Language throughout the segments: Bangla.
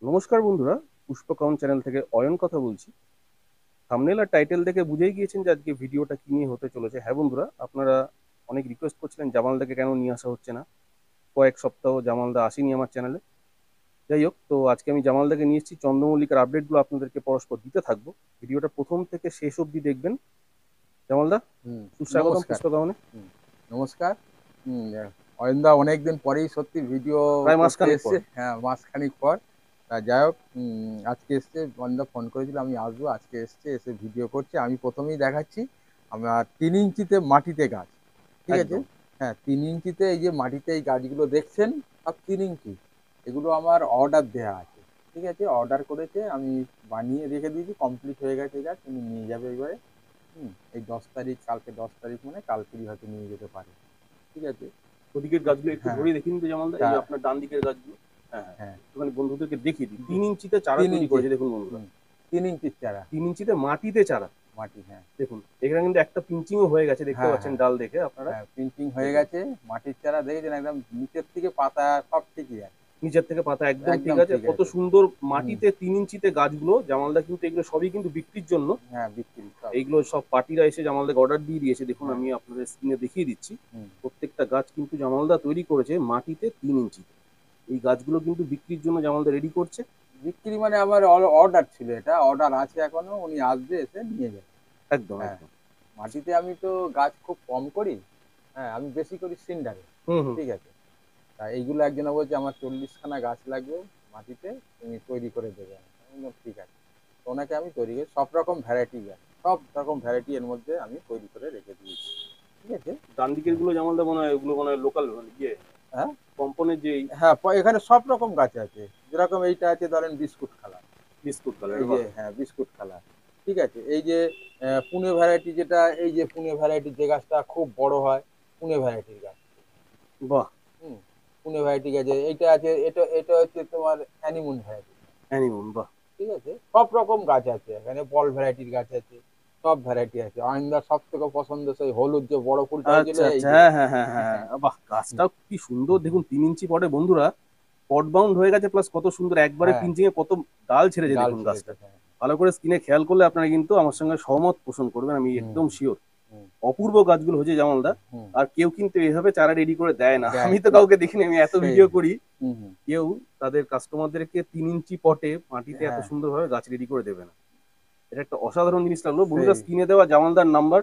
নমস্কার বন্ধুরা, পুষ্পকাউন চ্যানেল থেকে অয়ন কথা বলছি। থাম্বনেল আর টাইটেল দেখে বুঝেই গিয়েছেন যে আজকে ভিডিওটা কি নিয়ে হতে চলেছে। হ্যাঁ বন্ধুরা, আপনারা অনেক রিকোয়েস্ট করছিলেন জামালদাকে কেন নিয়ে আসা হচ্ছে না। কয়েক সপ্তাহ জামালদা আসেনি আমার চ্যানেলে। যাই হোক, তো আজকে আমি জামালদাকে নিয়ে এসেছি, চন্দ্রমল্লিকার আপডেটগুলো আপনাদেরকে পরস্পর দিতে থাকবো। ভিডিওটা প্রথম থেকে শেষ অবধি দেখবেন। জামালদা, হুম, সুস্বাগতম নমস্কার। পুষ্পকাউনে। হুম, নমস্কার। হুম, অয়নদা অনেকদিন পরেই সত্যি ভিডিও প্রায় করতে মাসখানেক পর। এসছে। হ্যাঁ, মাসখানেক পর। তা যাই হোক, আজকে এসছে। অয়নদা ফোন করেছিল আমি আসবো, আজকে এসছে, এসে ভিডিও করছে। আমি প্রথমেই দেখাচ্ছি আমার 3 ইঞ্চিতে মাটিতে গাছ, ঠিক আছে? একদম। হ্যাঁ, 3 ইঞ্চিতে এই যে মাটিতে এই গাছগুলো দেখছেন, সব 3 ইঞ্চি। এগুলো আমার অর্ডার দেওয়া আছে, ঠিক আছে? অর্ডার করেছে, আমি বানিয়ে রেখে দিয়েছি, কমপ্লিট হয়ে গেছে গাছ, তুমি নিয়ে যাবে এবারে। এই 10 তারিখ, কালকে 10 তারিখ, মানে কালকেই হয়তো নিয়ে যেতে পারে, ঠিক আছে? ওদিকের গাছগুলো একটু হ্যাঁ, ধরিয়ে দেখিয়ে দিন তো জামালদা, এই তা যে আপনার ডান দিকের গাছগুলো। হ্যাঁ হ্যাঁ, হ্যাঁ, একটুখানি বন্ধুদেরকে দেখিয়ে দিই। 3 ইঞ্চিতে চারা তিন তৈরি ইঞ্চি করেছে, দেখুন বন্ধুরা। হুম 3 ইঞ্চির চারা 3 ইঞ্চিতে মাটিতে চারা। মাটি। হ্যাঁ, দেখুন এখানে কিন্তু একটা পিঞ্চিংও হয়ে গেছে, দেখতে হ্যাঁ, পাচ্ছেন হ্যাঁ, ডাল দেখে আপনারা। হ্যাঁ, পিঞ্চিং হয়ে দেখুন গেছে। মাটির চারা দেখেছেন, একদম নিচের থেকে পাতা সব ঠিকই আছে, নিচের থেকে পাতা একদম ঠিক একদম আছে, ঠিক কত আছে। সুন্দর হুম, মাটিতে 3 ইঞ্চিতে গাছগুলো। জামালদা কিন্তু এগুলো সবই কিন্তু বিক্রির জন্য। হ্যাঁ, বিক্রি সব। এইগুলো সব পার্টিরা এসে জামালদাকে অর্ডার দিয়ে দিয়েছে। দেখুন হ্যাঁ, আমি আপনাদের স্ক্রিনে দেখিয়ে দিচ্ছি। হুম, প্রত্যেকটা গাছ কিন্তু জামালদা তৈরি করেছে মাটিতে 3 ইঞ্চিতে। এই গাছগুলো কিন্তু বিক্রির জন্য জামালদা রেডি করছে। বিক্রি মানে আমার অর্ডার ছিল, এটা অর্ডার আছে এখনো, উনি আসবে, এসে নিয়ে যাবে। একদম হ্যাঁ, একদম। মাটিতে আমি তো গাছ খুব কম করি। হ্যাঁ, আমি বেশি করি সিন্ডারে, হুম হুম। ঠিক আছে? তা এইগুলো একজনে বলছে আমার 40খানা গাছ লাগবে মাটিতে, তুমি তৈরি করে দেবে। আমি বললাম ঠিক আছে। তো ওনাকে আমি তৈরি করে সব রকম ভ্যারাইটি গাছ, সব রকম ভ্যারাইটি এর মধ্যে আমি তৈরি করে রেখে দিয়েছি, ঠিক আছে? ডান দিকের হ্যাঁ, গুলো জামালদা মনে হয় ওগুলো মনে হয় লোকাল, মানে ইয়ে হ্যাঁ, কম্পনের যে হ্যাঁ, এখানে সব রকম গাছ আছে। যেরকম এইটা আছে ধরেন বিস্কুট কালার, বিস্কুট কালার, এই যে বাহ। হ্যাঁ বিস্কুট কালার, ঠিক আছে? এই যে পুনে ভ্যারাইটি, যেটা এই যে পুনে ভ্যারাইটির যে গাছটা খুব বড় হয়, পুনে ভ্যারাইটির গাছ। বাহ। হুম, পুনে ভ্যারাইটি গাছ এইটা আছে, এটা এটা হচ্ছে তোমার অ্যানিমন ভ্যারাইটি, অ্যানিমন, বাহ। ঠিক আছে? সব রকম গাছ আছে এখানে, বল ভ্যারাইটির গাছ আছে, সব ভ্যারাইটি আছে। অয়নদার সব থেকে পছন্দ সেই হলুদ যে বড় ফুলটা হয়েছিল আচ্ছা এই আচ্ছা, যে। হ্যাঁ হ্যাঁ হ্যাঁ হ্যাঁ, বাহ, গাছটাও কি সুন্দর দেখুন। 3 ইঞ্চি পটে বন্ধুরা, পট বাউন্ড হয়ে গেছে, প্লাস কত সুন্দর একবারে হ্যাঁ, পিঞ্চিং এ কত ডাল ছেড়েছে ডাল দেখুন ছেড়েছে, গাছটা। হ্যাঁ। ভালো করে স্কিনে খেয়াল করলে আপনারা কিন্তু আমার সঙ্গে সহমত পোষণ করবেন, আমি হুম, একদম শিওর। হুম, অপূর্ব গাছগুলো হয়েছে জামালদা। হুম, আর কেউ কিন্তু এভাবে চারা রেডি করে দেয় না, দেয় আমি তো কাউকে দেখিনি, আমি এত সেই, ভিডিও করি। হুম, হুম, কেউ তাদের কাস্টমারদেরকে 3 ইঞ্চি পটে মাটিতে এত হ্যাঁ, সুন্দরভাবে গাছ রেডি করে দেবে না। এটা একটা অসাধারণ জিনিস লাগলো বন্ধুরা। সেই, স্ক্রিনে দেওয়া জামালদার নাম্বার,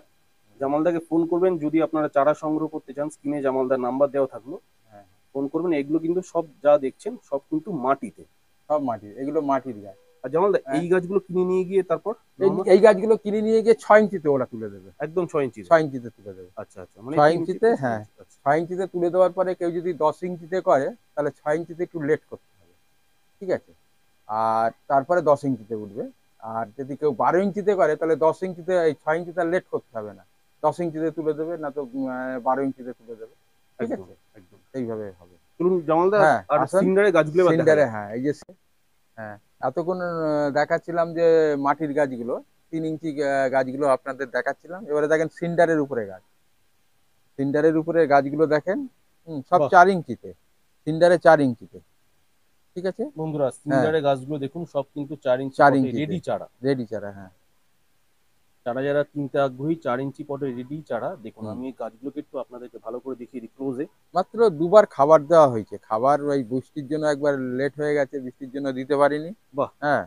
জামালদাকে ফোন করবেন যদি আপনারা চারা সংগ্রহ করতে চান। স্ক্রিনে জামালদার নাম্বার দেওয়া থাকলো, হ্যাঁ, ফোন করবেন। এগুলো কিন্তু সব যা দেখছেন সব কিন্তু মাটিতে। সব মাটির, এগুলো মাটির গাছ। আর জামালদা হ্যাঁ, এই গাছগুলো কিনে নিয়ে গিয়ে তারপর এই নর্মাল এই গাছগুলো কিনে নিয়ে গিয়ে 6 ইঞ্চিতে ওরা তুলে দেবে, একদম 6 ইঞ্চিতে। 6 ইঞ্চিতে তুলে দেবে। আচ্ছা আচ্ছা, মানে ছয় 3 ইঞ্চি ইঞ্চিতে থেকে ছয় হ্যাঁ, ইঞ্চি আচ্ছা। 6 ইঞ্চিতে তুলে দেওয়ার পরে কেউ যদি 10 ইঞ্চিতে করে, তাহলে 6 ইঞ্চিতে একটু লেট করতে হবে, ঠিক আছে? আর তারপরে 10 ইঞ্চিতে উঠবে। আর যদি কেউ 12 ইঞ্চিতে করে, তাহলে 10 ইঞ্চিতে, এই 6 ইঞ্চিতে আর লেট করতে হবে না, 10 ইঞ্চিতে তুলে দেবে, না তো 12 ইঞ্চিতে তুলে দেবে, ঠিক একদম আছে? একদম। এইভাবে হবে। চলুন জামালদা, হ্যাঁ, আর আসুন সিন্ডারের গাছগুলো এবার দেখা সিন্ডারে। যাক। হ্যাঁ, এই যে হ্যাঁ, এতক্ষণ দেখাচ্ছিলাম যে মাটির গাছগুলো, 3 ইঞ্চি গাছগুলো আপনাদের দেখাচ্ছিলাম। এবারে দেখেন সিন্ডারের উপরে গাছ, সিন্ডারের উপরে গাছগুলো দেখেন। সব বাহ 4 ইঞ্চিতে, সিন্ডারে 4 ইঞ্চিতে, ঠিক আছে? বন্ধুরা, হ্যাঁ, সিন্ডারের গাছগুলো দেখুন সব কিন্তু 4 ইঞ্চি চার পটে ইঞ্চিতে রেডি চারা। রেডি চারা, হ্যাঁ। চারা যারা কিনতে আগ্রহী, 4 ইঞ্চি পটে রেডি চারা দেখুন। হুম, আমি এই গাছগুলোকে একটু আপনাদেরকে ভালো করে দেখিয়ে দিই ক্লোজে। মাত্র দুবার খাবার দেওয়া হয়েছে। খাবার ওই বৃষ্টির জন্য একবার লেট হয়ে গেছে, বৃষ্টির জন্য দিতে পারিনি। বাহ। হ্যাঁ,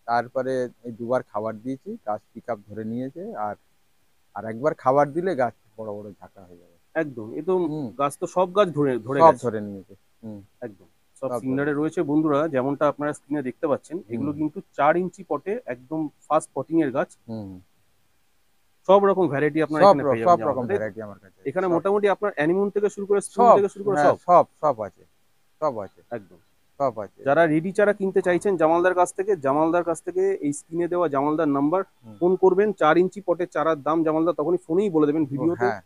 তারপরে এই দুবার খাবার দিয়েছি, গাছ পিক আপ ধরে নিয়েছে। আর আর একবার খাবার দিলে গাছ বড় বড় ঝাঁকা হয়ে যাবে। একদম, এ তো হুম, গাছ তো সব গাছ ধরে ধরে সব গেছে। ধরে নিয়েছে। হুম, একদম সব সব ধরে সিন্ডারে নিয়েছে। রয়েছে বন্ধুরা, যেমনটা আপনারা স্ক্রিনে দেখতে পাচ্ছেন। হুম, এগুলো কিন্তু 4 ইঞ্চি পটে একদম ফার্স্ট পটিং এর গাছ। হুম, সব রকম ভ্যারাইটি আপনারা এখানে পেয়ে যাবেন সব রকম জামালদা, তাই তো? ভ্যারাইটি আমার কাছে আছে, এখানে সব। মোটামুটি আপনার অ্যানিমন থেকে শুরু করে স্পুন সব, থেকে শুরু করে হ্যাঁ, সব। সব সব আছে, সব আছে, একদম। সব আছে। যারা রেডি চারা কিনতে চাইছেন জামালদার কাছ থেকে, জামালদার কাছ থেকে এই স্ক্রিনে দেওয়া জামালদার নাম্বার, হুম, ফোন করবেন। 4 ইঞ্চি পটের চারার দাম জামালদা তখনই ফোনেই বলে দেবেন। ভিডিওতে হ্যাঁ,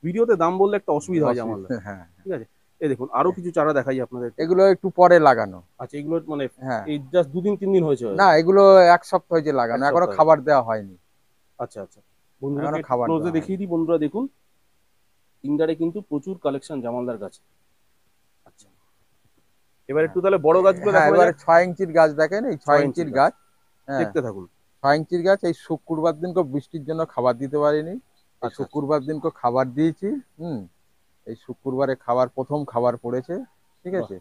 ভিডিওতে দাম বললে একটা অসুবিধা হয় জামালদা, অসুবিধা, হ্যাঁ। ঠিক আছে? এই দেখুন আরো কিছু চারা দেখাই আপনাদেরকে। এগুলো একটু পরে লাগানো। আচ্ছা, এগুলো মানে হ্যাঁ, এই জাস্ট 2 দিন 3 দিন হয়েছে না, হয়তো। এগুলো 1 সপ্তাহ হয়েছে লাগানো, এক এখনো সপ্তাহে। খাবার দেওয়া হয়নি, আচ্ছা আচ্ছা, বন্ধুদেরকে এখনো একটু খাবার ক্লোজে দেওয়া হয়নি। দেখিয়ে দিই। বন্ধুরা দেখুন, ইন্ডারে কিন্তু প্রচুর কালেকশন জামালদার কাছে। আচ্ছা, এবার হ্যাঁ একটু তাহলে বড় গাছগুলো হ্যাঁ, দেখানো এবারে যাক। 6 ইঞ্চির গাছ দেখেন, এই ছয় 6 ইঞ্চির ইঞ্চির গাছ, গাছ। হ্যাঁ, দেখতে থাকুন। 6 ইঞ্চির গাছ। এই শুক্রবার দিনকে বৃষ্টির জন্য খাবার দিতে পারিনি, এই আচ্ছা আচ্ছা, শুক্রবার দিনকে খাবার দিয়েছি। হুম, এই শুক্রবারে খাবার, প্রথম খাবার পড়েছে, ঠিক বাহ, আছে।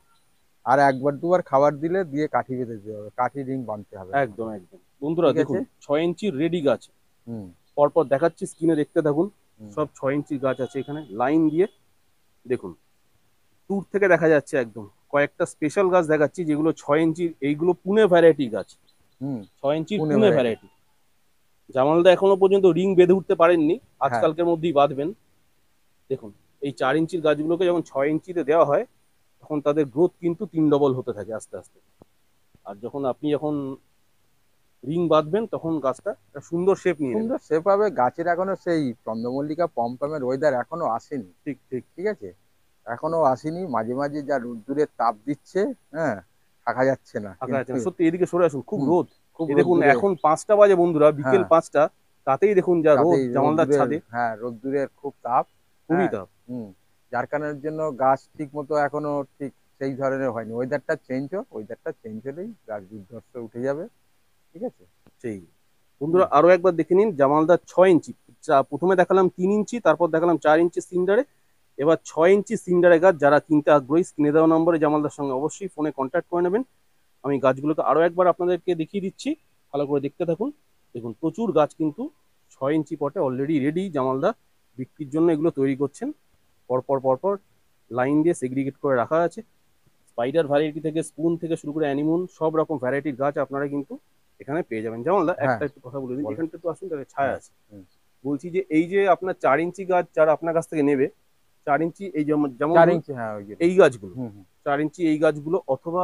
আর একবার দুবার খাবার দিলে দিয়ে কাঠি বেঁধে দিতে হবে, কাঠি রিং বাঁধতে হবে একদম আমাকে, একদম। বন্ধুরা ঠিক আছে। দেখুন 6 ইঞ্চির রেডি গাছ, হুম পরপর দেখাচ্ছি স্ক্রিনে, দেখতে থাকুন। হুম সব 6 ইঞ্চির গাছ আছে এখানে লাইন দিয়ে, দেখুন দূর থেকে দেখা যাচ্ছে একদম। কয়েকটা স্পেশাল গাছ দেখাচ্ছি যেগুলো 6 ইঞ্চির, এইগুলো পুনে ভ্যারাইটি গাছ, হুম 6 ইঞ্চির পুনে পুনে ভ্যারাইটি। ভ্যারাইটি। জামালদা এখনো পর্যন্ত রিং বেঁধে উঠতে পারেননি, হ্যাঁ, আজকালকের মধ্যেই বাঁধবেন। দেখুন এই 4 ইঞ্চির গাছগুলোকে যখন 6 ইঞ্চিতে দেওয়া হয়, তখন তাদের গ্রোথ কিন্তু 3 ডবল হতে থাকে আস্তে আস্তে। আর যখন রিং বাঁধবেন তখন গাছটা একটা সুন্দর শেপ নিয়ে নেবে। সুন্দর সেভাবে গাছের এখনো সেই চন্দ্রমল্লিকা পমপমের ওয়েদার এখনো আসেনি, ঠিক ঠিক। ঠিক আছে। এখনো আসেনি, মাঝে মাঝে যা রোদ্দুরের তাপ দিচ্ছে, হ্যাঁ, থাকা যাচ্ছে না ফাঁকা আছে কিন্তু। না সত্যি, এদিকে সরে আসুন, খুব হুম, রোদ। খুব এই দেখুন রোদ্দুরে। এখন 5টা বাজে বন্ধুরা, বিকেল হ্যাঁ, 5টা, তাতেই দেখুন যা রোদ তাতেই জামালদার রোদ্দুরের, ছাদে। হ্যাঁ রোদ্দুরের খুব তাপ। খুবই হ্যাঁ, তাপ। হুম, যার কারণের জন্য গাছ ঠিক মতো এখনো ঠিক সেই ধরনের হয়নি। ওয়েদারটা চেঞ্জ হোক, ওয়েদারটা চেঞ্জ হলেই গাছ দুর্ধর্ষ উঠে যাবে, ঠিক আছে। সেই হুম বন্ধুরা আরো একবার দেখে নিন জামালদার 6 ইঞ্চি। প্রথমে দেখালাম 3 ইঞ্চি, তারপর দেখালাম 4 ইঞ্চি সিন্ডারে, এবার 6 ইঞ্চি সিন্ডারে গাছ। যারা কিনতে আগ্রহী স্ক্রিনে দেওয়া নম্বরে জামালদার সঙ্গে অবশ্যই ফোনে কন্ট্যাক্ট করে নেবেন। আমি গাছগুলোকে আরো একবার আপনাদেরকে দেখিয়ে দিচ্ছি, ভালো করে দেখতে থাকুন। দেখুন প্রচুর গাছ কিন্তু 6 ইঞ্চি পটে অলরেডি রেডি, জামালদা বিক্রির জন্য এগুলো তৈরি করছেন। পরপর পরপর লাইন দিয়ে সেগ্রিগেট করে রাখা আছে। স্পাইডার ভ্যারাইটি থেকে স্পুন থেকে শুরু করে অ্যানিমুন, সব রকম ভ্যারাইটির গাছ আপনারা কিন্তু এখানে পেয়ে যাবেন। জামালদা হ্যাঁ একটা একটু কথা বলে দিন, বলেন। এখানটা একটু আসুন, তাহলে ছায়া হ্যাঁ, আছে। হুম, বলছি যে এই যে আপনার 4 ইঞ্চি গাছ যারা আপনার কাছ থেকে নেবে, 4 ইঞ্চি এই যেমন যেমন চার ধরুন ইঞ্চি হ্যাঁ ওই এই গাছগুলো, হুম হুম 4 ইঞ্চি এই গাছগুলো, অথবা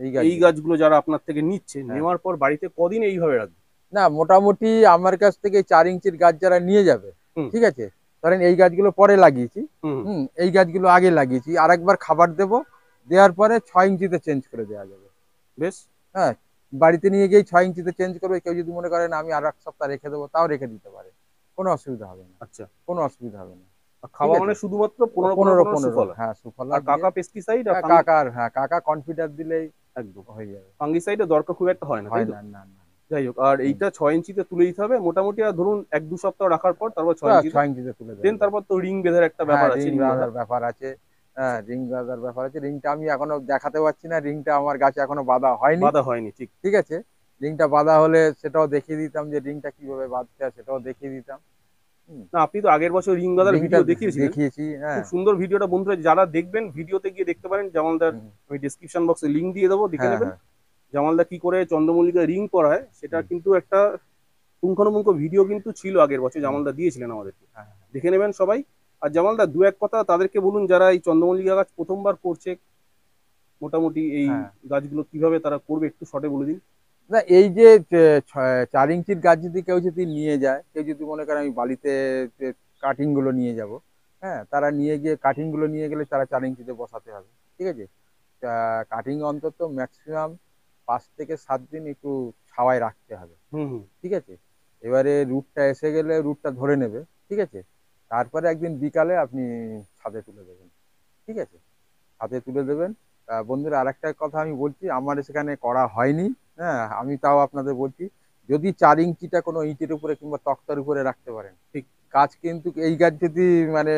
এই এই গাছগুলো। গাছগুলো যারা আপনার থেকে নিচ্ছে, হ্যাঁ, নেওয়ার পর বাড়িতে কদিন এইভাবে রাখবে? না মোটামুটি আমার কাছ থেকে 4 ইঞ্চির গাছ যারা নিয়ে যাবে, হুম ঠিক আছে, ধরেন এই গাছগুলো পরে লাগিয়েছি, হুম। হুম, এই গাছগুলো আগে লাগিয়েছি, আর একবার খাবার দেবো, দেওয়ার পরে 6 ইঞ্চিতে চেঞ্জ করে দেওয়া যাবে। বেশ। হ্যাঁ, বাড়িতে নিয়ে গিয়ে 6 ইঞ্চিতে চেঞ্জ করবে। কেউ যদি মনে করেন আমি আর এক সপ্তাহ রেখে দেবো, তাও রেখে দিতে পারে, কোনো অসুবিধা হবে না, আচ্ছা। কোনো অসুবিধা হবে না, আর ঠিক খাওয়া আছে। মানে শুধুমাত্র 15 15 পনেরো 15 পনেরো সুফলা, হ্যাঁ সুফলা আর দিয়ে। কাকা পেস্টিসাইড আর হ্যাঁ কাকার, হ্যাঁ কাকা কনফিডার দিলেই একদম হয়ে যাবে। ফাঙ্গিসাইডের দরকার খুব একটা হয় না, তাই হয় তো? না, না না। যাই হোক, আর হুম, এইটা 6 ইঞ্চিতে তুলে দিতে হবে মোটামুটি। আর ধরুন 1 2 সপ্তাহ রাখার পর তারপর ছয় বাস ইঞ্চিতে 6 ইঞ্চিতে তুলে দেন, দেওয়া যায়। তারপর তো রিং বেঁধের একটা ব্যাপার হ্যাঁ আছে, রিং রিং বাঁধা। বাঁধার ব্যাপার আছে। হ্যাঁ রিং বাঁধার ব্যাপার আছে, রিংটা আমি এখনো দেখাতে পারছি না, রিংটা আমার গাছে এখনো বাঁধা হয়নি, বাঁধা হয়নি, ঠিক। ঠিক আছে। রিংটা বাঁধা হলে সেটাও দেখিয়ে দিতাম, যে রিংটা কিভাবে বাঁধতে হয় সেটাও দেখিয়ে দিতাম। হুম, না, আপনি তো আগের বছর রিং বাঁধার রিংটা ভিডিও দেখিয়েছিলেন, দেখিয়েছি, খুব হ্যাঁ। সুন্দর ভিডিওটা। বন্ধুরা যারা দেখবেন ভিডিওতে গিয়ে দেখতে পারেন জামালদার, হুম, আমি ডিসক্রিপশন বক্সে লিঙ্ক দিয়ে দেবো, দেখে হ্যাঁ নেবেন। হ্যাঁ জামালদা কি করে চন্দ্রমল্লিকা রিং পরায় সেটা হুম, কিন্তু একটা পুঙ্খানুপুঙ্খ ভিডিও কিন্তু ছিল আগের বছর, হুম, জামালদা দিয়েছিলেন আমাদেরকে, হ্যাঁ দেখে নেবেন সবাই। আর জামালদা দু এক কথা তাদেরকে বলুন যারা এই চন্দ্রমল্লিকা গাছ প্রথমবার করছে, মোটামুটি এই হ্যাঁ। গাছগুলো কিভাবে তারা করবে একটু শর্টে বলে দিন। না এই যে 4 ইঞ্চির গাছ যদি কেউ যদি নিয়ে যায়, কেউ যদি মনে করে আমি বালিতে কাটিং গুলো নিয়ে যাব, হ্যাঁ, তারা নিয়ে গিয়ে কাটিং গুলো নিয়ে গেলে তারা 4 ইঞ্চিতে বসাতে হবে, ঠিক আছে। কাটিং অন্তত ম্যাক্সিমাম 5 থেকে 7 দিন একটু ছাওয়ায় রাখতে হবে, হুম হুম। ঠিক আছে। এবারে রুটটা এসে গেলে রুটটা ধরে নেবে, ঠিক আছে। তারপরে একদিন বিকালে আপনি ছাদে তুলে দেবেন, ঠিক আছে, হাতে তুলে দেবেন। বন্ধুরা আরেকটা কথা আমি বলছি, আমার সেখানে করা হয়নি, হ্যাঁ, আমি তাও আপনাদের বলছি, যদি 4 ইঞ্চিটা কোনো ইটের উপরে কিংবা তক্তার উপরে রাখতে পারেন, ঠিক গাছ কিন্তু এই গাছ যদি মানে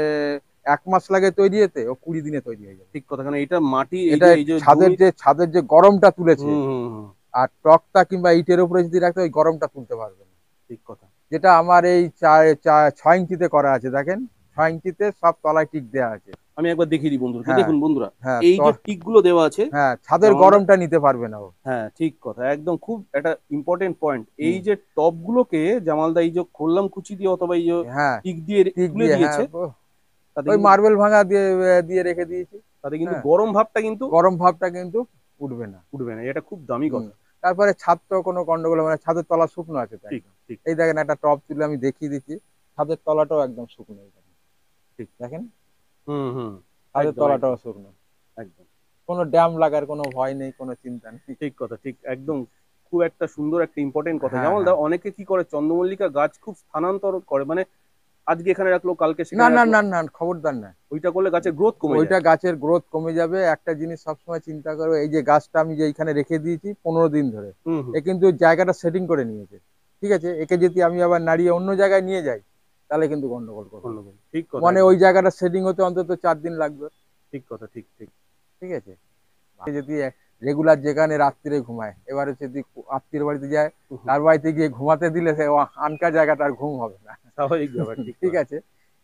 1 মাস লাগে তৈরি হতে, ও 20 দিনে তৈরি হয়ে যাবে। ঠিক কথা, কারণ এটা মাটি, এটা এই যে ছাদের জমি। যে ছাদের যে গরমটা তুলেছে, হুম হুম হুম। আর টকটা কিংবা ইটের উপরে যদি রাখতে, ওই গরমটা তুলতে পারবে না। ঠিক কথা। যেটা আমার এই 6 ইঞ্চিতে করা আছে, দেখেন 6 ইঞ্চিতে সব তলায় টিক দেওয়া আছে। আমি একবার দেখিয়ে দিই বন্ধুদেরকে, হ্যাঁ দেখুন বন্ধুরা, হ্যাঁ এই যে টিক গুলো দেওয়া আছে হ্যাঁ, ছাদের জামালদা, গরমটা নিতে পারবে না ও। হ্যাঁ ঠিক কথা, একদম খুব একটা ইম্পর্টেন্ট পয়েন্ট। এই হুম, যে টপ গুলোকে জামালদা এই যে খোললাম কুচি দিয়ে অথবা এই যে হ্যাঁ টিক দিয়ে টিক তুলে দিয়ে, হ্যাঁ দিয়েছে, তাতে ওই কিন্তু মার্বেল ভাঙা দিয়ে দিয়ে রেখে দিয়েছি। হ্যাঁ, গরম ভাবটা কিন্তু গরম ভাবটা কিন্তু উঠবে না। উঠবে না, এটা খুব দামি হুম, কথা। তারপরে ছাদ তো কোনো গন্ডগোল হবে না, ছাদের তলা শুকনো আছে তো ঠিক একদম। ঠিক। এই দেখেন একটা টপ তুলে আমি দেখিয়ে দিচ্ছি, ছাদের তলাটাও একদম শুকনো, এই দেখেন, ঠিক। দেখেন হুম হুম। ছাদের একদম তলাটাও একদম শুকনো, একদম। কোনো ড্যাম লাগার কোনো ভয় নেই, কোনো চিন্তা নেই। ঠিক কথা, ঠিক একদম। খুব একটা সুন্দর একটা ইম্পর্টেন্ট কথা হ্যাঁ জামালদা। হ্যাঁ অনেকে কি করে চন্দ্রমল্লিকা গাছ খুব স্থানান্তর করে, মানে আজকে এখানে রাখলো কালকে না সেখানে না রাখলো, না না, খবরদার না। ওইটা করলে গাছের গ্রোথ কমে ওইটা যায়। গাছের গ্রোথ কমে যাবে। একটা জিনিস সবসময় চিন্তা করো, এই যে গাছটা আমি যে এইখানে রেখে দিয়েছি 15 দিন ধরে, হুম হুম। এ কিন্তু জায়গাটা সেটিং করে নিয়েছে। ঠিক আছে, একে যদি আমি আবার নাড়িয়ে অন্য জায়গায় নিয়ে যাই, তাহলে কিন্তু গন্ডগোল করবে। ধন্যবাদ, ঠিক কথা মানে একদম। ওই জায়গাটা সেটিং হতে অন্তত 4 দিন লাগবে। ঠিক কথা, ঠিক ঠিক। ঠিক আছে, যদি রেগুলার যেখানে রাত্রিরে ঘুমায়, এবারে যদি আত্মীয় বাড়িতে যায়, হুম, হুম, তার বাড়িতে গিয়ে ঘুমাতে দিলে সে আনকা জায়গাটা আর ঘুম হবে না। স্বাভাবিক ব্যাপার, ঠিক ঠিক কথা। আছে,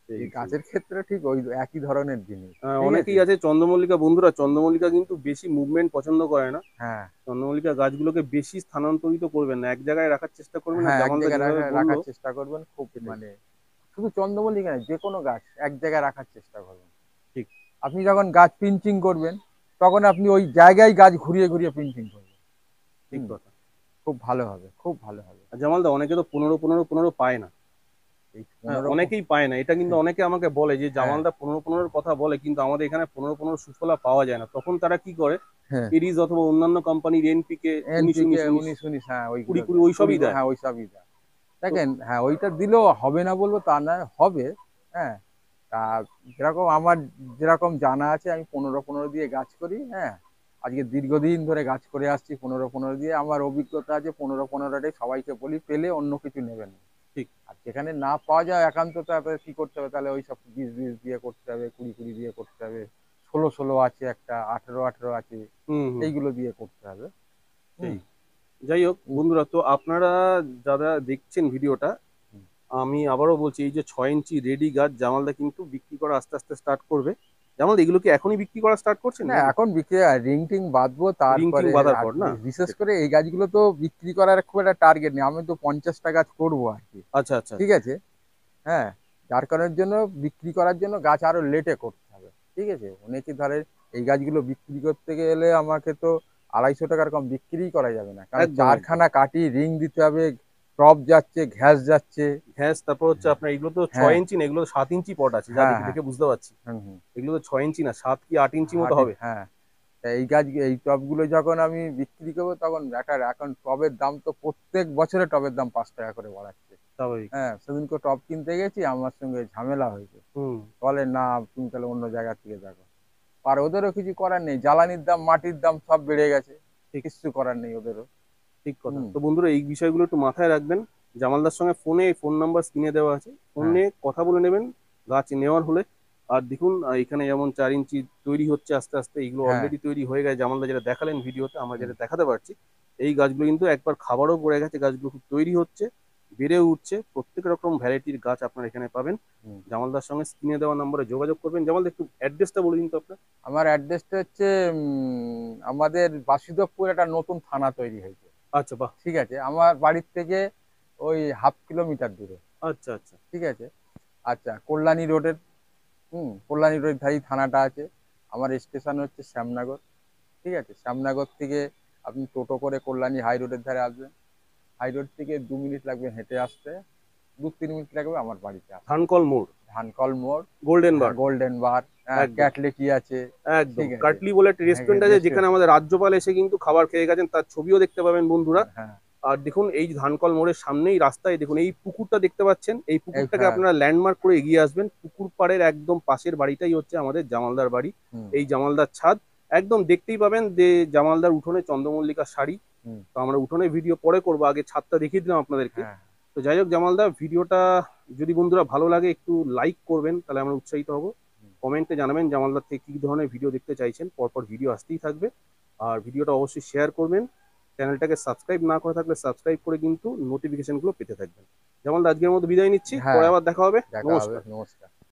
সেই এই সেই। গাছের ক্ষেত্রে ঠিক ওই একই ধরনের জিনিস। ঠিক আছে। অনেকেই আছে চন্দ্রমল্লিকা বন্ধুরা, চন্দ্রমল্লিকা কিন্তু বেশি মুভমেন্ট পছন্দ করে না। হ্যাঁ চন্দ্রমল্লিকা গাছগুলোকে বেশি স্থানান্তরিত করবেন না, এক জায়গায় রাখার চেষ্টা করবেন, আর হ্যাঁ, এক জামালদা জায়গায় যেভাবে বললো রাখার চেষ্টা করবেন খুব, সেটাই। মানে শুধু চন্দ্রমল্লিকা নয়, যে কোনো গাছ এক জায়গায় রাখার চেষ্টা করবেন। ঠিক। আপনি যখন গাছ পিঞ্চিং করবেন, তখন আপনি ওই জায়গায় গাছ ঘুরিয়ে ঘুরিয়ে পিঞ্চিং করবেন। ঠিক হুম, কথা। খুব ভালো হবে, খুব ভালো হবে। আর জামালদা অনেকে তো 15 15 15 পায় না। এই হ্যাঁ, 15 অনেকেই পায় না, এটা কিন্তু অনেকে আমাকে বলে যে হ্যাঁ জামালদা 15 15 কথা বলে, কিন্তু আমাদের এখানে 15 15 সুফলা পাওয়া যায় না। তখন তারা কি করে, হ্যাঁ, এরিজ অথবা অন্যান্য কোম্পানির এনপিকে উনিশ এনপিকে উনিশ উনিশ 19 19, হ্যাঁ কুড়ি ওইগুলো কুড়ি দেয়, কুড়ি, ওইসবই দেয়। হ্যাঁ ওইসবই দেয়। তো দেখেন, হ্যাঁ ওইটা দিলেও হবে না বলবো তা না, হবে। হ্যাঁ, তা যেরকম আমার যেরকম জানা আছে, আমি 15 15 দিয়ে গাছ করি। হ্যাঁ, আজকে দীর্ঘদিন ধরে গাছ করে আসছি 15 15 দিয়ে। আমার অভিজ্ঞতা আছে 15 15টাই সবাইকে বলি, পেলে অন্য কিছু নেবেন না। ঠিক। আর যেখানে না পাওয়া যায় একান্ত, তাহলে কি করতে হবে, তাহলে ওই সব 20 20 দিয়ে করতে হবে, 20 20 দিয়ে করতে হবে, 16 16 আছে একটা, 18 18 আছে, হুম হুম। এইগুলো দিয়ে করতে হবে। সেই। হুম। যাই হোক হুম, বন্ধুরা, তো আপনারা যারা দেখছেন ভিডিওটা, হুম। আমি আবারও বলছি, এই যে 6 ইঞ্চি রেডি গাছ জামালদা কিন্তু বিক্রি করা আস্তে আস্তে স্টার্ট করবে। জামালদা এগুলো কি এখনই বিক্রি করা স্টার্ট করছেন না, নাকি? এখন বিক্রি রিং টিং বাঁধবো রিং টিং তারপরে। বাঁধার আর পর না? বিশেষ করে এই গাছগুলো তো বিক্রি করার খুব একটা টার্গেট নেই, আমি তো 50টা গাছ করবো আর কি। আচ্ছা আচ্ছা ঠিক আচ্ছা। আছে। হ্যাঁ, যার কারণের জন্য বিক্রি করার জন্য গাছ আরো লেটে করতে হবে। ঠিক আছে, অনেকে ধরে এই গাছগুলো বিক্রি করতে গেলে আমাকে তো 250 টাকার কম বিক্রিই করা যাবে না, কারণ একদম একদম। চারখানা কাটি রিং দিতে হবে, টপ যাচ্ছে, ঘ্যাস যাচ্ছে। হ্যাঁ, তারপর হচ্ছে আপনার এগুলো তো ছয় হ্যাঁ ইঞ্চি না, এগুলো তো 7 ইঞ্চি পট আছে, যা হ্যাঁ দেখে হ্যাঁ। দেখে বুঝতে পারছি। হুম হুম। এগুলো তো 6 ইঞ্চি না, 7 কি 8 ইঞ্চি মতো হবে। হ্যাঁ, তা এই গাছ, এই টবগুলো যখন আমি বিক্রি করবো, তখন এখন টবের দাম তো প্রত্যেক বছরে টবের দাম 5 টাকা করে বাড়াচ্ছে। স্বাভাবিক। হ্যাঁ, সেদিনকে টব কিনতে গেছি, আমার সঙ্গে ঝামেলা হয়েছে। হুম। বলে না, তুমি তাহলে অন্য জায়গা থেকে দেখো। আর ওদেরও কিছু করার নেই, জ্বালানির দাম, মাটির দাম সব বেড়ে গেছে, ঠিক। কিচ্ছু করার নেই ওদেরও। ঠিক কথা। হুম। তো বন্ধুরা এই বিষয়গুলো একটু মাথায় রাখবেন। জামালদার সঙ্গে ফোন নাম্বার স্ক্রিনে দেওয়া আছে, হ্যাঁ ফোনে কথা বলে নেবেন গাছ নেওয়ার হলে। আর দেখুন এখানে যেমন 4 ইঞ্চি তৈরি হচ্ছে আস্তে আস্তে, এগুলো হ্যাঁ। অলরেডি তৈরি হয়ে গেছে, জামালদা যেটা দেখালেন ভিডিওতে, আমরা হুম যেটা দেখাতে পারছি। এই গাছগুলো কিন্তু একবার খাবারও পড়ে গেছে, গাছগুলো খুব তৈরি হচ্ছে, বেড়ে উঠছে, প্রত্যেক রকম ভ্যারাইটির গাছ আপনারা এখানে পাবেন। হুম। জামালদার সঙ্গে স্ক্রিনে দেওয়া নাম্বারে যোগাযোগ করবেন। জামালদা একটু অ্যাড্রেসটা বলে দিন তো আপনার। আমার অ্যাড্রেসটা হচ্ছে আমাদের বাসুদেবপুর একটা নতুন থানা তৈরি হয়েছে। আচ্ছা, বাহ। ঠিক আছে, আমার বাড়ির থেকে ওই 1/2 কিলোমিটার দূরে। আচ্ছা আচ্ছা। ঠিক আছে। আচ্ছা, কল্যাণী রোডের, কল্যাণী রোডের ধারেই থানাটা আছে। আমার স্টেশন হচ্ছে শ্যামনগর। ঠিক আছে, শ্যামনগর থেকে আপনি টোটো করে কল্যাণী হাই রোডের ধারে আসবেন। হাই রোড থেকে 2 মিনিট লাগবে হেঁটে আসতে, 2 3 মিনিট লাগবে আমার বাড়িতে আসতে। ধানকল মোড়, ধানকল মোড়। গোল্ডেন হ্যাঁ, বার। গোল্ডেন বার, হ্যাঁ একদম ক্যাটলেকি আছে। একদম ঠিক আছে। কাটলি বলে একটা হ্যাঁ, রেস্টুরেন্ট আছে, যেখানে রেস্টুরেন্ট। আমাদের রাজ্যপাল এসে কিন্তু খাবার খেয়ে গেছেন, তার ছবিও দেখতে পাবেন বন্ধুরা। হ্যাঁ। আর দেখুন এই যে ধানকল মোড়ের সামনেই রাস্তায় দেখুন এই পুকুরটা দেখতে পাচ্ছেন, এই এই পুকুরটাকে হ্যাঁ। আপনারা ল্যান্ডমার্ক করে এগিয়ে আসবেন। পুকুর পাড়ের একদম পাশের বাড়িটাই হচ্ছে আমাদের জামালদার বাড়ি। হুম এই জামালদার ছাদ একদম দেখতেই পাবেন যে জামালদার উঠোনে চন্দ্রমল্লিকার শাড়ি। হুম। তো আমরা উঠোনে ভিডিও পরে করবো, আগে ছাদটা দেখিয়ে দিলাম আপনাদেরকে। হ্যাঁ। তো যাই হোক জামালদা, ভিডিওটা যদি বন্ধুরা ভালো লাগে একটু লাইক করবেন, তাহলে আমরা উৎসাহিত হব। হুম। কমেন্টে জানাবেন জামালদার থেকে কী ধরনের ভিডিও দেখতে চাইছেন, পরপর ভিডিও আসতেই থাকবে। আর ভিডিওটা অবশ্যই শেয়ার করবেন। চ্যানেলটাকে সাবস্ক্রাইব না করে থাকলে সাবস্ক্রাইব করে কিন্তু নোটিফিকেশনগুলো পেতে থাকবেন। জামালদা আজকের মতো বিদায় নিচ্ছি, হ্যাঁ, পরে আবার দেখা হবে। দেখা হবে, নমস্কার। নমস্কার।